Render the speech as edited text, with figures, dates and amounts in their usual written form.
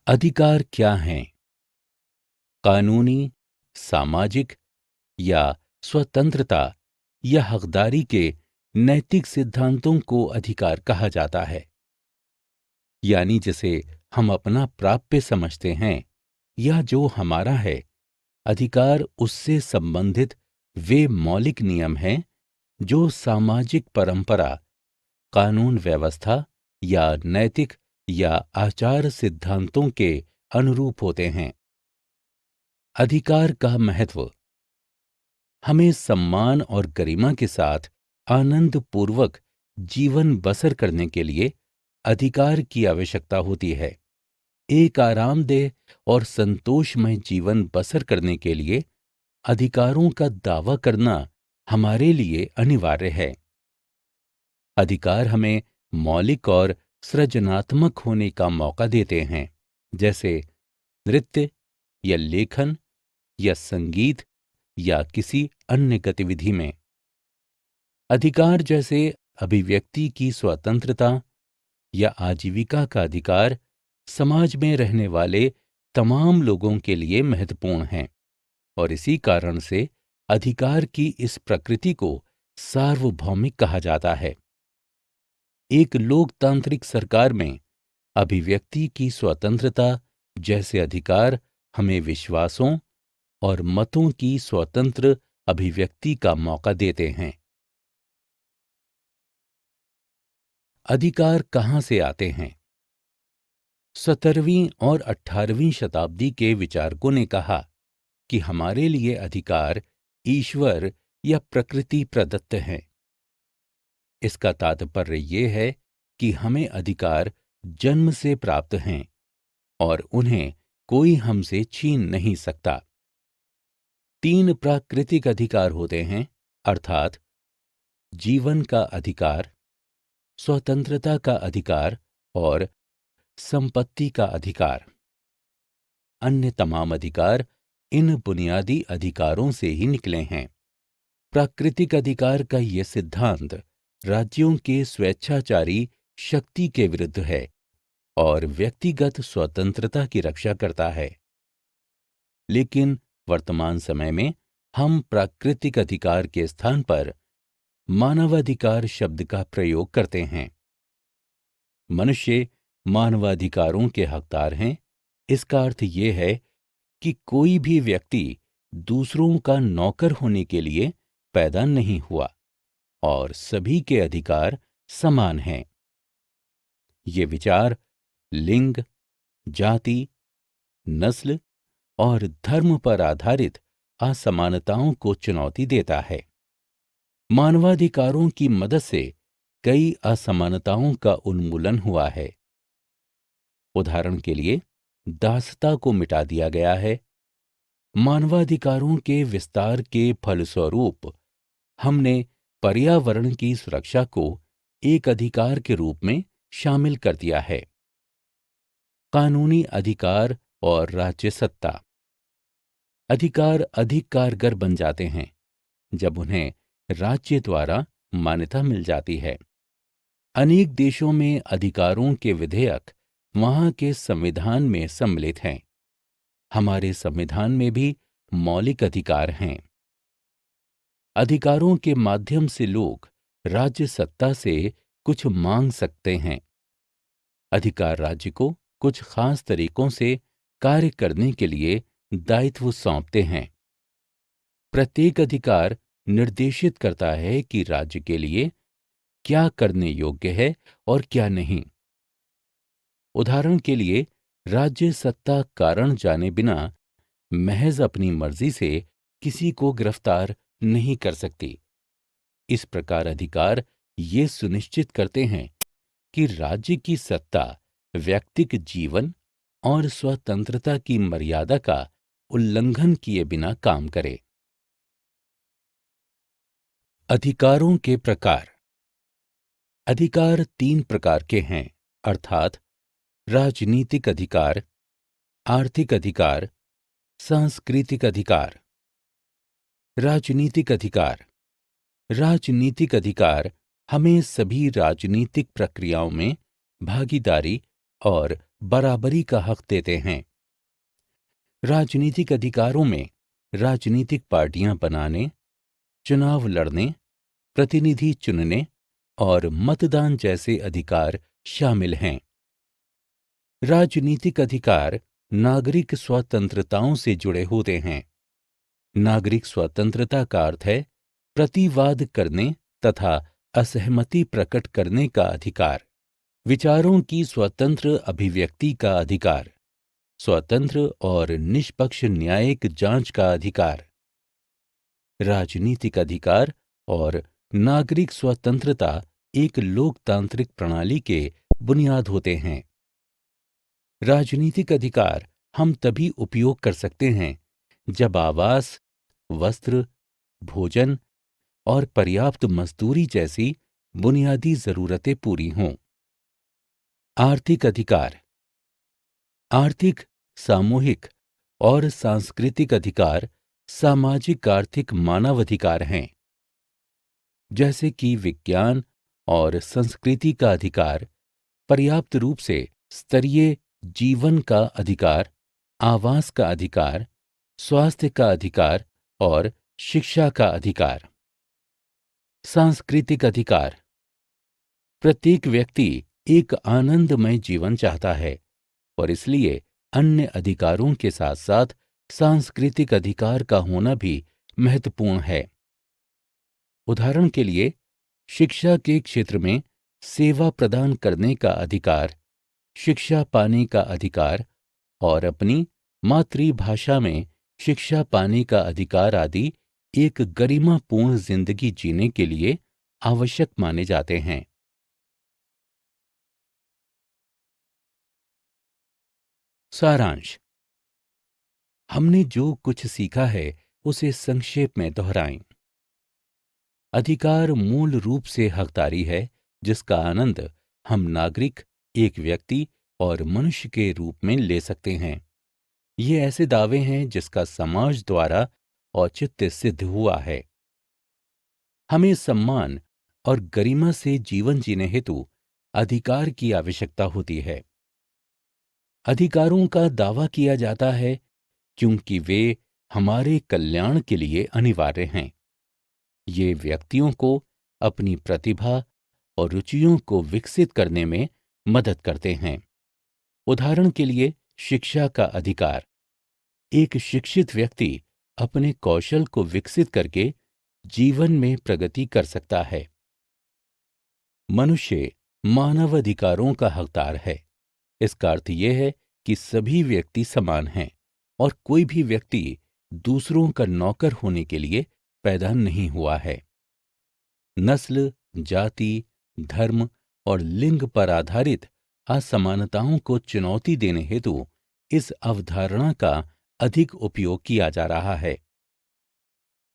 अधिकार क्या हैं? कानूनी, सामाजिक या स्वतंत्रता या हकदारी के नैतिक सिद्धांतों को अधिकार कहा जाता है। यानी जिसे हम अपना प्राप्य समझते हैं या जो हमारा है। अधिकार उससे संबंधित वे मौलिक नियम हैं जो सामाजिक परंपरा, कानून व्यवस्था या नैतिक या आचार सिद्धांतों के अनुरूप होते हैं। अधिकार का महत्व। हमें सम्मान और गरिमा के साथ आनंद पूर्वक जीवन बसर करने के लिए अधिकार की आवश्यकता होती है। एक आरामदेह और संतोषमय जीवन बसर करने के लिए अधिकारों का दावा करना हमारे लिए अनिवार्य है। अधिकार हमें मौलिक और सृजनात्मक होने का मौका देते हैं, जैसे नृत्य या लेखन या संगीत या किसी अन्य गतिविधि में। अधिकार जैसे अभिव्यक्ति की स्वतंत्रता या आजीविका का अधिकार समाज में रहने वाले तमाम लोगों के लिए महत्वपूर्ण हैं और इसी कारण से अधिकार की इस प्रकृति को सार्वभौमिक कहा जाता है। एक लोकतांत्रिक सरकार में अभिव्यक्ति की स्वतंत्रता जैसे अधिकार हमें विश्वासों और मतों की स्वतंत्र अभिव्यक्ति का मौका देते हैं। अधिकार कहां से आते हैं? 17वीं और 18वीं शताब्दी के विचारकों ने कहा कि हमारे लिए अधिकार ईश्वर या प्रकृति प्रदत्त हैं। इसका तात्पर्य ये है कि हमें अधिकार जन्म से प्राप्त हैं और उन्हें कोई हमसे छीन नहीं सकता। 3 प्राकृतिक अधिकार होते हैं, अर्थात जीवन का अधिकार, स्वतंत्रता का अधिकार और संपत्ति का अधिकार। अन्य तमाम अधिकार इन बुनियादी अधिकारों से ही निकले हैं। प्राकृतिक अधिकार का यह सिद्धांत राज्यों के स्वेच्छाचारी शक्ति के विरुद्ध है और व्यक्तिगत स्वतंत्रता की रक्षा करता है। लेकिन वर्तमान समय में हम प्राकृतिक अधिकार के स्थान पर मानवाधिकार शब्द का प्रयोग करते हैं। मनुष्य मानवाधिकारों के हकदार हैं। इसका अर्थ यह है कि कोई भी व्यक्ति दूसरों का नौकर होने के लिए पैदा नहीं हुआ और सभी के अधिकार समान हैं। ये विचार लिंग, जाति, नस्ल और धर्म पर आधारित असमानताओं को चुनौती देता है। मानवाधिकारों की मदद से कई असमानताओं का उन्मूलन हुआ है। उदाहरण के लिए, दासता को मिटा दिया गया है। मानवाधिकारों के विस्तार के फलस्वरूप हमने पर्यावरण की सुरक्षा को एक अधिकार के रूप में शामिल कर दिया है। कानूनी अधिकार और राज्य सत्ता। अधिकार अधिक कारगर बन जाते हैं जब उन्हें राज्य द्वारा मान्यता मिल जाती है। अनेक देशों में अधिकारों के विधेयक वहां के संविधान में सम्मिलित हैं। हमारे संविधान में भी मौलिक अधिकार हैं। अधिकारों के माध्यम से लोग राज्य सत्ता से कुछ मांग सकते हैं। अधिकार राज्य को कुछ खास तरीकों से कार्य करने के लिए दायित्व सौंपते हैं। प्रत्येक अधिकार निर्देशित करता है कि राज्य के लिए क्या करने योग्य है और क्या नहीं। उदाहरण के लिए, राज्य सत्ता कारण जाने बिना महज अपनी मर्जी से किसी को गिरफ्तार नहीं कर सकती। इस प्रकार अधिकार ये सुनिश्चित करते हैं कि राज्य की सत्ता व्यक्तिक जीवन और स्वतंत्रता की मर्यादा का उल्लंघन किए बिना काम करे। अधिकारों के प्रकार। अधिकार 3 प्रकार के हैं, अर्थात राजनीतिक अधिकार, आर्थिक अधिकार, सांस्कृतिक अधिकार। राजनीतिक अधिकार। राजनीतिक अधिकार हमें सभी राजनीतिक प्रक्रियाओं में भागीदारी और बराबरी का हक देते हैं। राजनीतिक अधिकारों में राजनीतिक पार्टियां बनाने, चुनाव लड़ने, प्रतिनिधि चुनने और मतदान जैसे अधिकार शामिल हैं। राजनीतिक अधिकार नागरिक स्वतंत्रताओं से जुड़े होते हैं। नागरिक स्वतंत्रता का अर्थ है प्रतिवाद करने तथा असहमति प्रकट करने का अधिकार, विचारों की स्वतंत्र अभिव्यक्ति का अधिकार, स्वतंत्र और निष्पक्ष न्यायिक जांच का अधिकार। राजनीतिक अधिकार और नागरिक स्वतंत्रता एक लोकतांत्रिक प्रणाली के बुनियाद होते हैं। राजनीतिक अधिकार हम तभी उपयोग कर सकते हैं जब आवास, वस्त्र, भोजन और पर्याप्त मजदूरी जैसी बुनियादी जरूरतें पूरी हों। आर्थिक अधिकार। आर्थिक, सामूहिक और सांस्कृतिक अधिकार सामाजिक आर्थिक मानवाधिकार हैं, जैसे कि विज्ञान और संस्कृति का अधिकार, पर्याप्त रूप से स्तरीय जीवन का अधिकार, आवास का अधिकार, स्वास्थ्य का अधिकार और शिक्षा का अधिकार। सांस्कृतिक अधिकार। प्रत्येक व्यक्ति एक आनंदमय जीवन चाहता है और इसलिए अन्य अधिकारों के साथ साथ सांस्कृतिक अधिकार का होना भी महत्वपूर्ण है। उदाहरण के लिए, शिक्षा के क्षेत्र में सेवा प्रदान करने का अधिकार, शिक्षा पाने का अधिकार और अपनी मातृभाषा में शिक्षा पाने का अधिकार आदि एक गरिमापूर्ण जिंदगी जीने के लिए आवश्यक माने जाते हैं। सारांश। हमने जो कुछ सीखा है उसे संक्षेप में दोहराएं। अधिकार मूल रूप से हकदारी है जिसका आनंद हम नागरिक, एक व्यक्ति और मनुष्य के रूप में ले सकते हैं। ये ऐसे दावे हैं जिसका समाज द्वारा औचित्य सिद्ध हुआ है। हमें सम्मान और गरिमा से जीवन जीने हेतु अधिकार की आवश्यकता होती है। अधिकारों का दावा किया जाता है क्योंकि वे हमारे कल्याण के लिए अनिवार्य हैं। ये व्यक्तियों को अपनी प्रतिभा और रुचियों को विकसित करने में मदद करते हैं। उदाहरण के लिए, शिक्षा का अधिकार। एक शिक्षित व्यक्ति अपने कौशल को विकसित करके जीवन में प्रगति कर सकता है। मनुष्य मानवाधिकारों का हकदार है। इसका अर्थ यह है कि सभी व्यक्ति समान हैं और कोई भी व्यक्ति दूसरों का नौकर होने के लिए पैदा नहीं हुआ है। नस्ल, जाति, धर्म और लिंग पर आधारित असमानताओं को चुनौती देने हेतु इस अवधारणा का अधिक उपयोग किया जा रहा है।